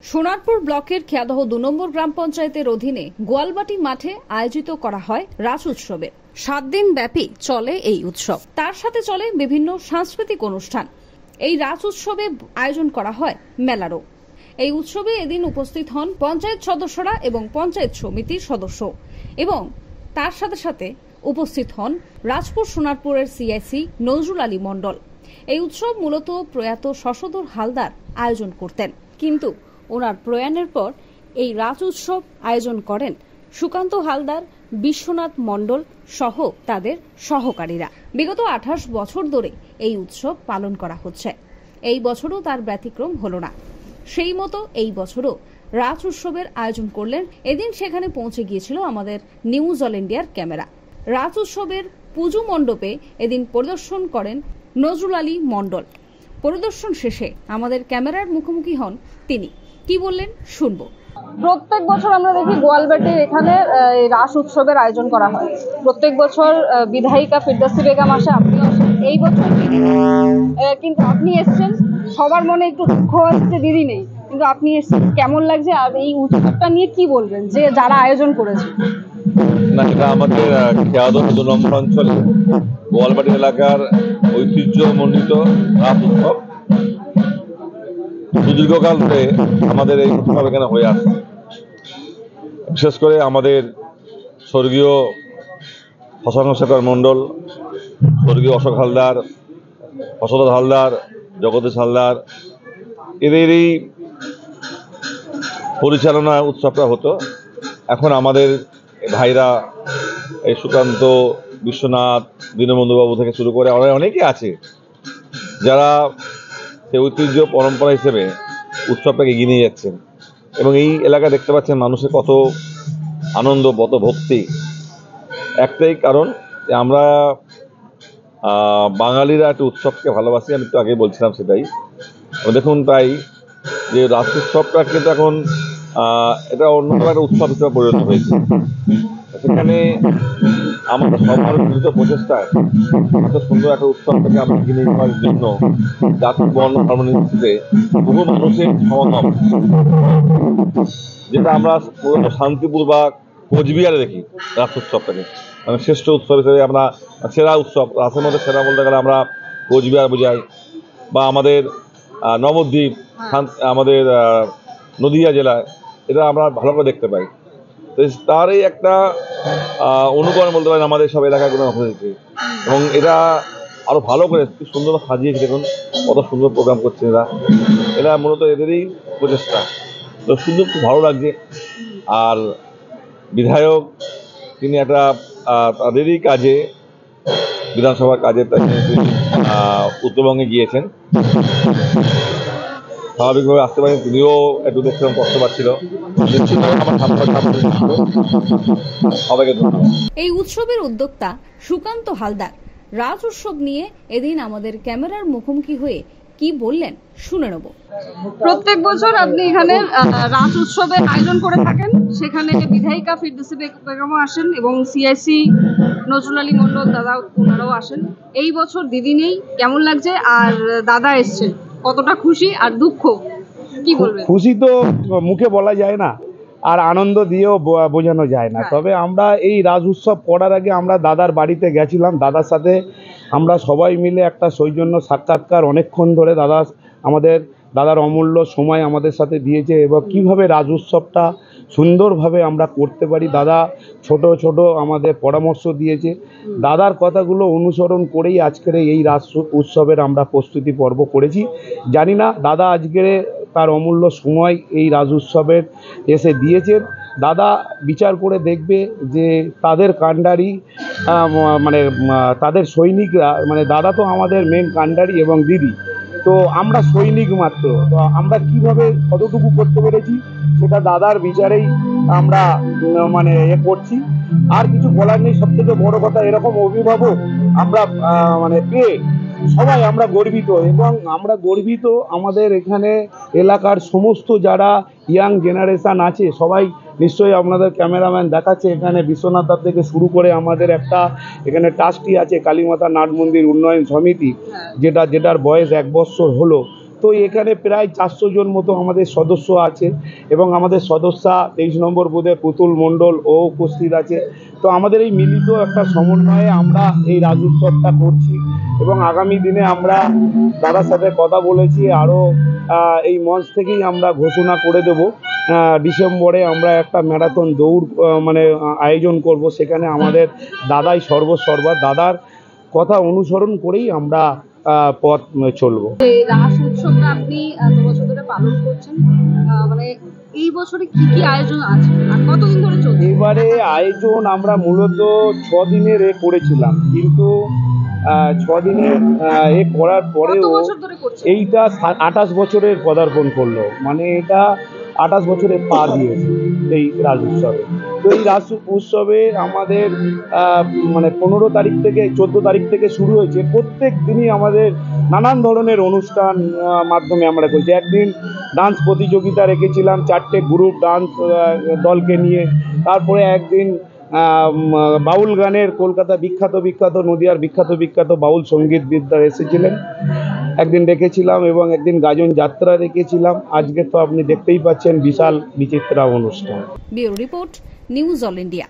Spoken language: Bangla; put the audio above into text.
সোনারপুর ব্লকের খেয়াদহ ২ নম্বর গ্রাম পঞ্চায়েতের অধীনে গোয়ালবাটি মাঠে আয়োজিত করা হয় রাস উৎসবে। 7 দিন ব্যাপী চলে এই উৎসব। তার সাথে চলে বিভিন্ন সাংস্কৃতিক অনুষ্ঠান। এই রাস উৎসবে আয়োজন করা হয় মেলারও। এই উৎসবে এদিন উপস্থিত হন পঞ্চায়েত সদস্যরা এবং পঞ্চায়েত সমিতির সদস্য এবং তার সাথে সাথে উপস্থিত হন রাজপুর সোনারপুরের সিআইসি নজরুল আলী মণ্ডল। এই উৎসব মূলত প্রয়াত শশধর হালদার আয়োজন করতেন, কিন্তু ওনার প্রয়াণের পর এই রাস উৎসব আয়োজন করেন সুকান্ত হালদার, বিশ্বনাথ মণ্ডল সহ তাদের সহকারীরা। বিগত 28 বছর ধরে এই উৎসব পালন করা হচ্ছে। এই বছরও তার ব্যতিক্রম হলো না। সেই মতো এই বছরও রাস উৎসবের আয়োজন করলেন। এদিন সেখানে পৌঁছে গিয়েছিল আমাদের নিউজ অল ইন্ডিয়ার ক্যামেরা। রাস উৎসবের পুজো মণ্ডপে এদিন পরিদর্শন করেন নজরুল আলী মণ্ডল। পরিদর্শন শেষে আমাদের ক্যামেরার মুখোমুখি হন তিনি। কি বললেন শুনবো। প্রত্যেক বছর আমরা দেখি গোয়ালবাটির এখানে রাস উৎসবের আয়োজন করা হয়। প্রত্যেক বছর বিধায়িকা ফিরদৌসী বেগম আসে, আপনিও আসেন। এই বছর কিন্তু আপনি এসছেন, সবার মনে একটু দুঃখ হচ্ছে দিদি নেই, কিন্তু আপনি এসছেন, কেমন লাগছে? আর এই উৎসবটা নিয়ে কি বলবেন যে যারা আয়োজন করেছে? না, এটা আমাদের খেয়াদহ 2 নম্বর অঞ্চলে গোয়ালবাটি এলাকার ঐতিহ্যমণ্ডিত রাস উৎসব। সুদীর্ঘকাল ধরে আমাদের এই উৎসব এখানে হয়ে আসছে। বিশেষ করে আমাদের স্বর্গীয় শশাঙ্ক মণ্ডল, স্বর্গীয় অশোক হালদার, শশধর হালদার, জগদীশ হালদার, এদেরই পরিচালনায় উৎসবটা হতো। এখন আমাদের ভাইরা এই সুকান্ত, বিশ্বনাথ, দীনবন্ধুবাবু থেকে শুরু করে অনেকে আছে যারা সেই ঐতিহ্য পরম্পরা হিসেবে উৎসবটাকে এগিয়ে নিয়ে যাচ্ছেন। এবং এই এলাকা দেখতে পাচ্ছেন মানুষের কত আনন্দ, কত ভক্তি। একটাই কারণ যে আমরা বাঙালিরা একটা উৎসবকে ভালোবাসি। আমি তো আগে বলছিলাম সেটাই। দেখুন, তাই যে রাস উৎসবটা কিন্তু এখন এটা অন্যতম একটা উৎসব হিসেবে পরিণত হয়েছে। সেখানে আমাদের সবার মিলিত প্রচেষ্টায় এত সুন্দর একটা উৎসবটাকে আমরা এগিয়ে নিয়ে যাওয়ার জন্য জাতি, বর্ণ, ধর্ম নির্বিশেষে বহু মানুষের সমাগম, যেটা আমরা শান্তিপুর বা কোচবিহারে দেখি রাস উৎসবটাকে, মানে শ্রেষ্ঠ উৎসব হিসেবে আমরা সেরা উৎসব। রাসের মধ্যে সেরা বলতে গেলে আমরা কোচবিহার বোঝাই, বা আমাদের নবদ্বীপ, আমাদের নদিয়া জেলায় এটা আমরা ভালো করে দেখতে পাই। তো তারই একটা অনুকরণ বলতে পারেন আমাদের সব এলাকাগুলো হয়েছে। এবং এটা আরো ভালো করে খুব সুন্দর সাজিয়েছে। দেখুন কত সুন্দর প্রোগ্রাম করছে এরা মূলত এদেরই প্রচেষ্টা। তো সুন্দর, খুব ভালো লাগছে। আর বিধায়ক তিনি একটা তাদেরই কাজে, বিধানসভার কাজে উত্তরবঙ্গে গিয়েছেন। স্বাভাবিকভাবে আসতে পারেন, তিনিও একটু দেখছিলাম কষ্ট পাচ্ছিল। সবাইকে ধন্যবাদ। এই উৎসবের উদ্যোক্তা সুকান্ত হালদার রাজ উৎসব নিয়ে এদিন আমাদের ক্যামেরার মুখোমুখি হয়ে কি বললেন শুনে নেব। প্রত্যেক বছর আপনি এখানে রাস উৎসবের আয়োজন করে থাকেন, সেখানে বিধায়িকা ফিরদৌসী বেগমও আসেন এবং সিআইসি নজরুল আলী মণ্ডল দাদা ওনারাও আসেন। এই বছর দিদি নেই, কেমন লাগছে? আর দাদা এসছেন, কতটা খুশি আর দুঃখ কি বলবেন? খুশি তো মুখে বলা যায় না, আর আনন্দ দিয়েও বোঝানো যায় না। তবে আমরা এই রাজ উৎসব করার আগে আমরা দাদার বাড়িতে গেছিলাম। দাদার সাথে আমরা সবাই মিলে একটা সৌজন্য সাক্ষাৎকার অনেকক্ষণ ধরে দাদার অমূল্য সময় আমাদের সাথে দিয়েছে এবং কীভাবে রাজ উৎসবটা সুন্দরভাবে আমরা করতে পারি দাদা ছোট ছোট আমাদের পরামর্শ দিয়েছে। দাদার কথাগুলো অনুসরণ করেই আজকের এই রাস উৎসবের আমরা প্রস্তুতি পর্ব করেছি। জানি না দাদা আজকের তার অমূল্য সময় এই রাজ উৎসবের এসে দিয়েছেন। দাদা বিচার করে দেখবে যে তাদের কাণ্ডারি, মানে তাদের সৈনিকরা, মানে দাদা তো আমাদের মেন কাণ্ডারি এবং দিদি তো আমরা সৈনিক মাত্র। তো আমরা কিভাবে কতটুকু করতে পেরেছি সেটা দাদার বিচারেই আমরা মানে করছি। আর কিছু বলার নেই। সব থেকে বড় কথা, এরকম অভিভাবক আমরা মানে পেয়ে সবাই আমরা গর্বিত। এবং আমরা গর্বিত আমাদের এখানে এলাকার সমস্ত যারা ইয়াং জেনারেশান আছে সবাই। নিশ্চয়ই আপনাদের ক্যামেরাম্যান দেখাচ্ছে এখানে বিশ্বনাথ দার থেকে শুরু করে আমাদের একটা এখানে ট্রাস্টি আছে কালীমাতা নাট মন্দির উন্নয়ন সমিতি, যেটার বয়স 1 বছর হলো। তো এখানে প্রায় 400 জন মতো আমাদের সদস্য আছে এবং আমাদের সদস্যা 23 নম্বর বুথে পুতুল মণ্ডল ও উপস্থিত আছে। তো আমাদের এই মিলিত একটা সমন্বয়ে আমরা এই রাজ উৎসবটা করছি এবং আগামী দিনে আমরা দাদার সাথে কথা বলেছি, আরও এই মঞ্চ থেকেই আমরা ঘোষণা করে দেব ডিসেম্বরে আমরা একটা ম্যারাথন দৌড় আয়োজন করব। সেখানে আমাদের দাদাই সর্বসর্বা, দাদার কথা অনুসরণ করেই আমরা পথ চলবো। এই রাস উৎসবটা আপনি 2 বছর ধরে পালন করছেন, মানে এই বছরে কি কি আয়োজন আছে আর কতদিন ধরে চলছে? এবারে আয়োজন আমরা মূলত 6 দিনের করেছিলাম, কিন্তু 6 দিনের করার কত পরেও বছর ধরে করছেন? এইটা 28 বছরের পদার্পণ করলো, মানে এটা 28 বছরে পা দিয়েছে এই রাজ উৎসবে। তো এই রাজ উৎসবে আমাদের 15 তারিখ থেকে 14 তারিখ থেকে শুরু হয়েছে। প্রত্যেক দিনই আমাদের নানান ধরনের অনুষ্ঠান মাধ্যমে আমরা করছি। একদিন ডান্স প্রতিযোগিতা রেখেছিলাম 4টে গ্রুপ ডান্স দলকে নিয়ে। তারপরে একদিন বাউল গানের কলকাতা বিখ্যাত নদিয়ার বিখ্যাত বাউল সঙ্গীতবিদরা এসেছিলেন, একদিন রেখেছিলাম, এবং একদিন গাজন যাত্রা রেখেছিলাম। আজকে তো আপনি দেখতেই পাচ্ছেন বিশাল বিচিত্রা অনুষ্ঠান। Bureau report, news all India.